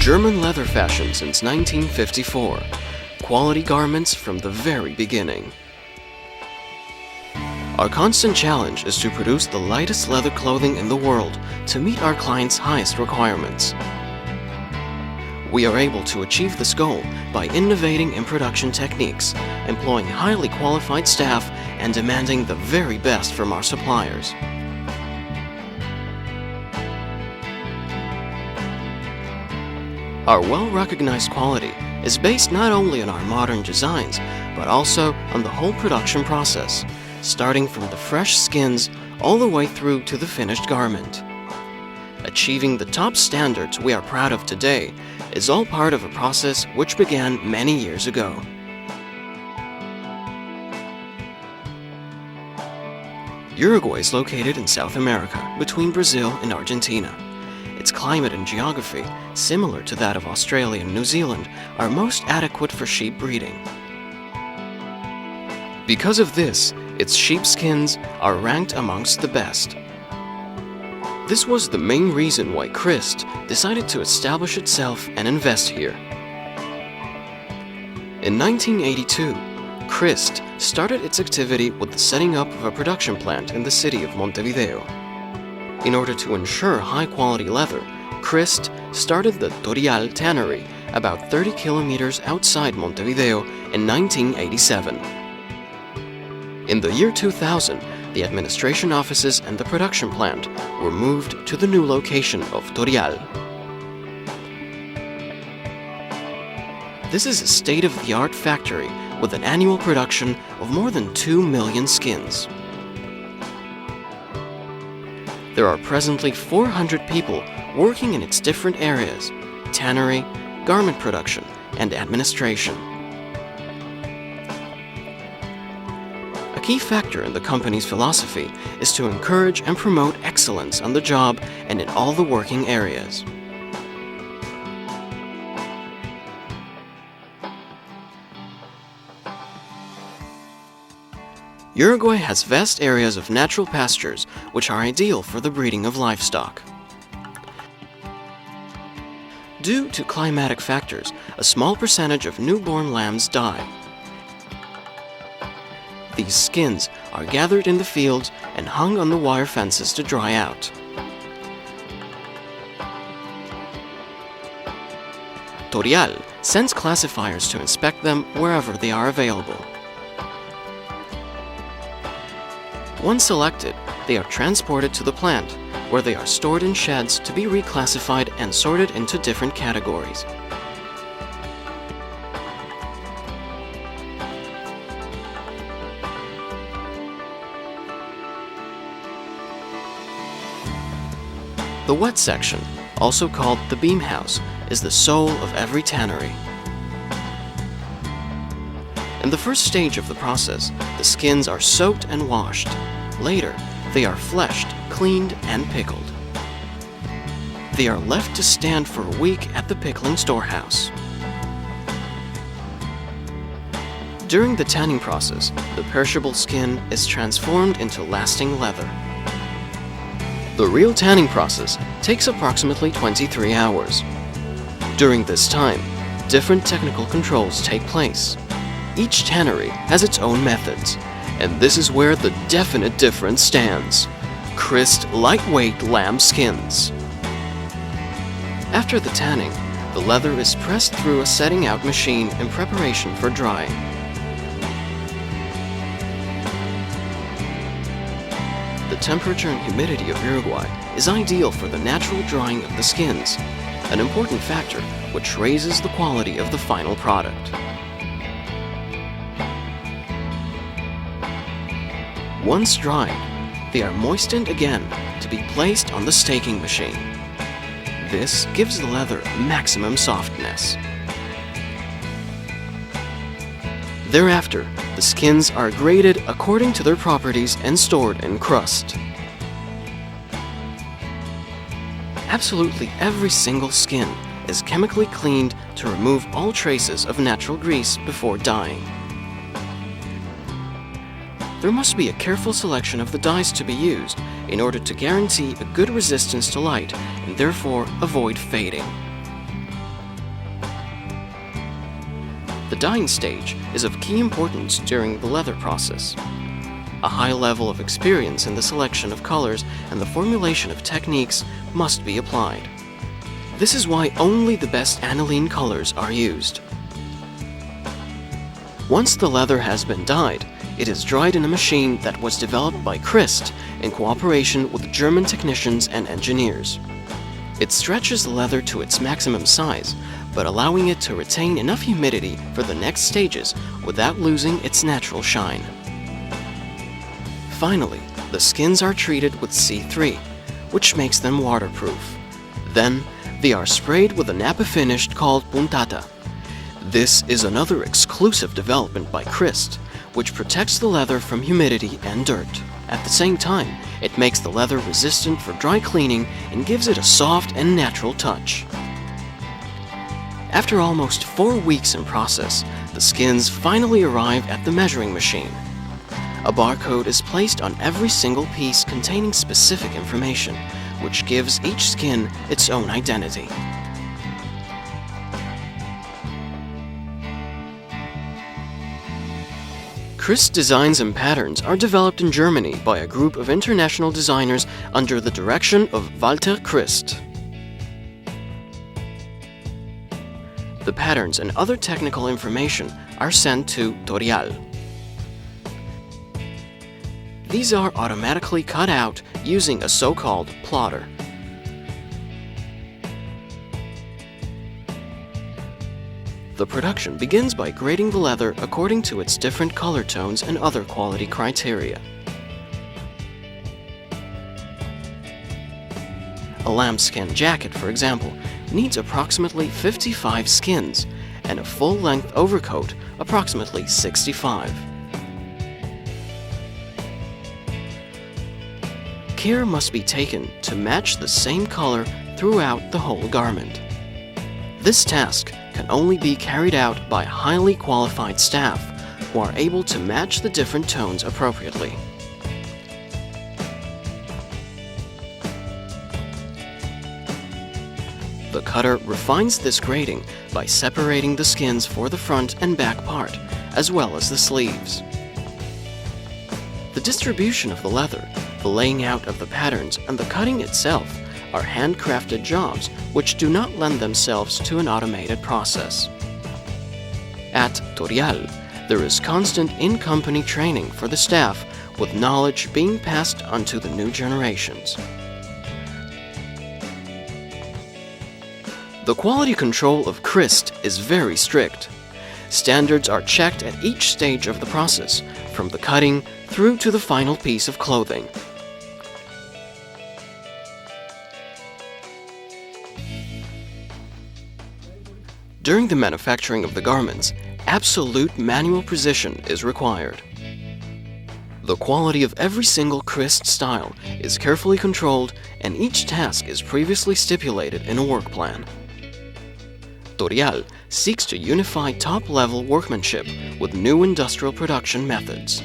German leather fashion since 1954. Quality garments from the very beginning. Our constant challenge is to produce the lightest leather clothing in the world to meet our clients' highest requirements. We are able to achieve this goal by innovating in production techniques, employing highly qualified staff, and demanding the very best from our suppliers. Our well-recognized quality is based not only on our modern designs, but also on the whole production process, starting from the fresh skins all the way through to the finished garment. Achieving the top standards we are proud of today is all part of a process which began many years ago. Uruguay is located in South America, between Brazil and Argentina. Its climate and geography, similar to that of Australia and New Zealand, are most adequate for sheep breeding. Because of this, its sheepskins are ranked amongst the best. This was the main reason why Christ decided to establish itself and invest here. In 1982, Christ started its activity with the setting up of a production plant in the city of Montevideo. In order to ensure high-quality leather, Christ started the Torial tannery about 30 kilometers outside Montevideo in 1987. In the year 2000, the administration offices and the production plant were moved to the new location of Torial. This is a state-of-the-art factory with an annual production of more than 2 million skins. There are presently 400 people working in its different areas: tannery, garment production, and administration. A key factor in the company's philosophy is to encourage and promote excellence on the job and in all the working areas. Uruguay has vast areas of natural pastures which are ideal for the breeding of livestock. Due to climatic factors, a small percentage of newborn lambs die. These skins are gathered in the fields and hung on the wire fences to dry out. Torial sends classifiers to inspect them wherever they are available. Once selected, they are transported to the plant, where they are stored in sheds to be reclassified and sorted into different categories. The wet section, also called the beam house, is the soul of every tannery. In the first stage of the process, the skins are soaked and washed. Later, they are fleshed, cleaned, and pickled. They are left to stand for a week at the pickling storehouse. During the tanning process, the perishable skin is transformed into lasting leather. The real tanning process takes approximately 23 hours. During this time, different technical controls take place. Each tannery has its own methods, and this is where the definite difference stands: Christ lightweight lamb skins. After the tanning, the leather is pressed through a setting out machine in preparation for drying. The temperature and humidity of Uruguay is ideal for the natural drying of the skins, an important factor which raises the quality of the final product. Once dried, they are moistened again to be placed on the staking machine. This gives the leather maximum softness. Thereafter, the skins are graded according to their properties and stored in crust. Absolutely every single skin is chemically cleaned to remove all traces of natural grease before dyeing. There must be a careful selection of the dyes to be used in order to guarantee a good resistance to light and therefore avoid fading. dyeing stage is of key importance during the leather process. A high level of experience in the selection of colors and the formulation of techniques must be applied. This is why only the best aniline colors are used. Once the leather has been dyed, it is dried in a machine that was developed by Christ in cooperation with German technicians and engineers. It stretches the leather to its maximum size, but allowing it to retain enough humidity for the next stages without losing its natural shine. Finally, the skins are treated with C3, which makes them waterproof. Then, they are sprayed with a nappa finish called puntata. This is another exclusive development by Christ, which protects the leather from humidity and dirt. At the same time, it makes the leather resistant for dry cleaning and gives it a soft and natural touch. After almost 4 weeks in process, the skins finally arrive at the measuring machine. A barcode is placed on every single piece containing specific information, which gives each skin its own identity. Christ designs and patterns are developed in Germany by a group of international designers under the direction of Walter Christ. The patterns and other technical information are sent to Torial. These are automatically cut out using a so-called plotter. The production begins by grading the leather according to its different color tones and other quality criteria. A lambskin jacket, for example, needs approximately 55 skins, and a full-length overcoat approximately 65. Care must be taken to match the same color throughout the whole garment. This task can only be carried out by highly qualified staff who are able to match the different tones appropriately. The cutter refines this grading by separating the skins for the front and back part, as well as the sleeves. The distribution of the leather, the laying out of the patterns, and the cutting itself are handcrafted jobs which do not lend themselves to an automated process. At Torial, there is constant in-company training for the staff, with knowledge being passed on to the new generations. The quality control of Christ is very strict. Standards are checked at each stage of the process, from the cutting through to the final piece of clothing. During the manufacturing of the garments, absolute manual precision is required. The quality of every single Christ style is carefully controlled, and each task is previously stipulated in a work plan. Torial seeks to unify top-level workmanship with new industrial production methods.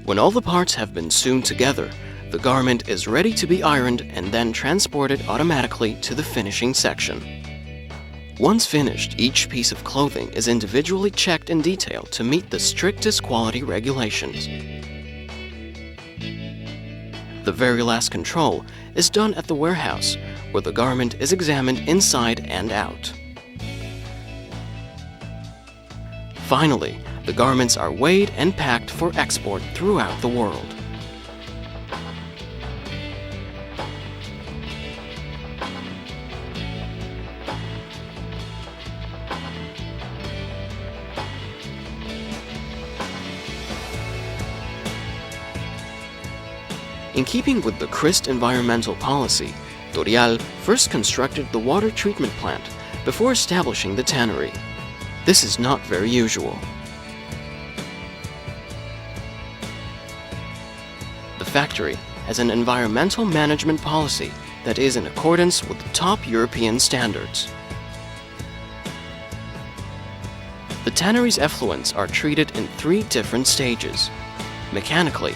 When all the parts have been sewn together, the garment is ready to be ironed and then transported automatically to the finishing section. Once finished, each piece of clothing is individually checked in detail to meet the strictest quality regulations. The very last control is done at the warehouse, where the garment is examined inside and out. Finally, the garments are weighed and packed for export throughout the world. In keeping with the Christ environmental policy, Torial first constructed the water treatment plant before establishing the tannery. This is not very usual. The factory has an environmental management policy that is in accordance with the top European standards. The tannery's effluents are treated in 3 different stages: mechanically,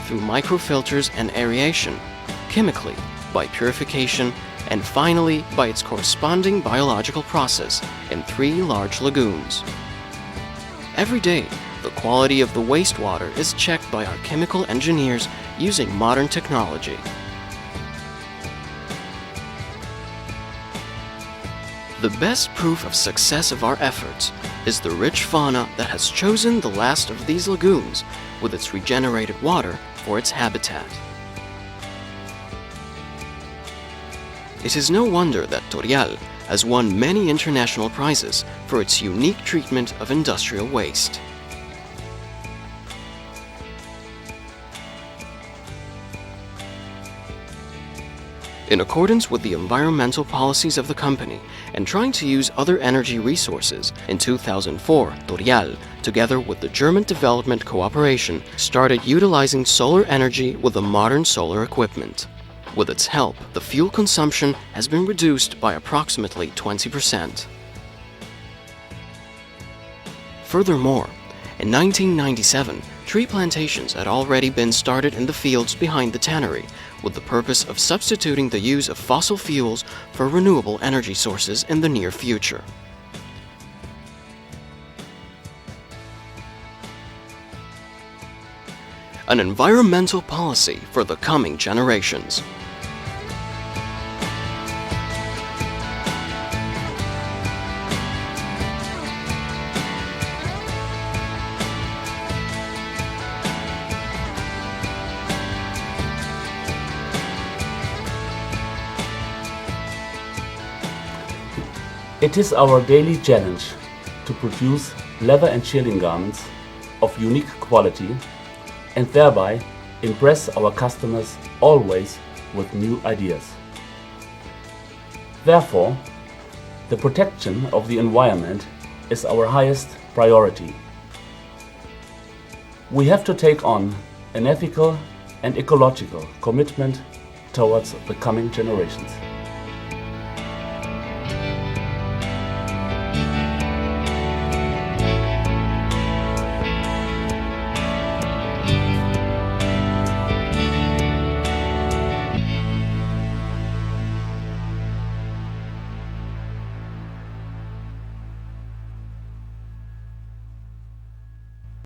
through microfilters and aeration, chemically, by purification, and finally by its corresponding biological process in 3 large lagoons. Every day, the quality of the wastewater is checked by our chemical engineers using modern technology. The best proof of success of our efforts is the rich fauna that has chosen the last of these lagoons with its regenerated water for its habitat. It is no wonder that Torial has won many international prizes for its unique treatment of industrial waste. In accordance with the environmental policies of the company and trying to use other energy resources, in 2004, Torial, together with the German Development Cooperation, started utilizing solar energy with a modern solar equipment. With its help, the fuel consumption has been reduced by approximately 20%. Furthermore, in 1997, tree plantations had already been started in the fields behind the tannery, with the purpose of substituting the use of fossil fuels for renewable energy sources in the near future. An environmental policy for the coming generations. It is our daily challenge to produce leather and shearling garments of unique quality and thereby impress our customers always with new ideas. Therefore, the protection of the environment is our highest priority. We have to take on an ethical and ecological commitment towards the coming generations.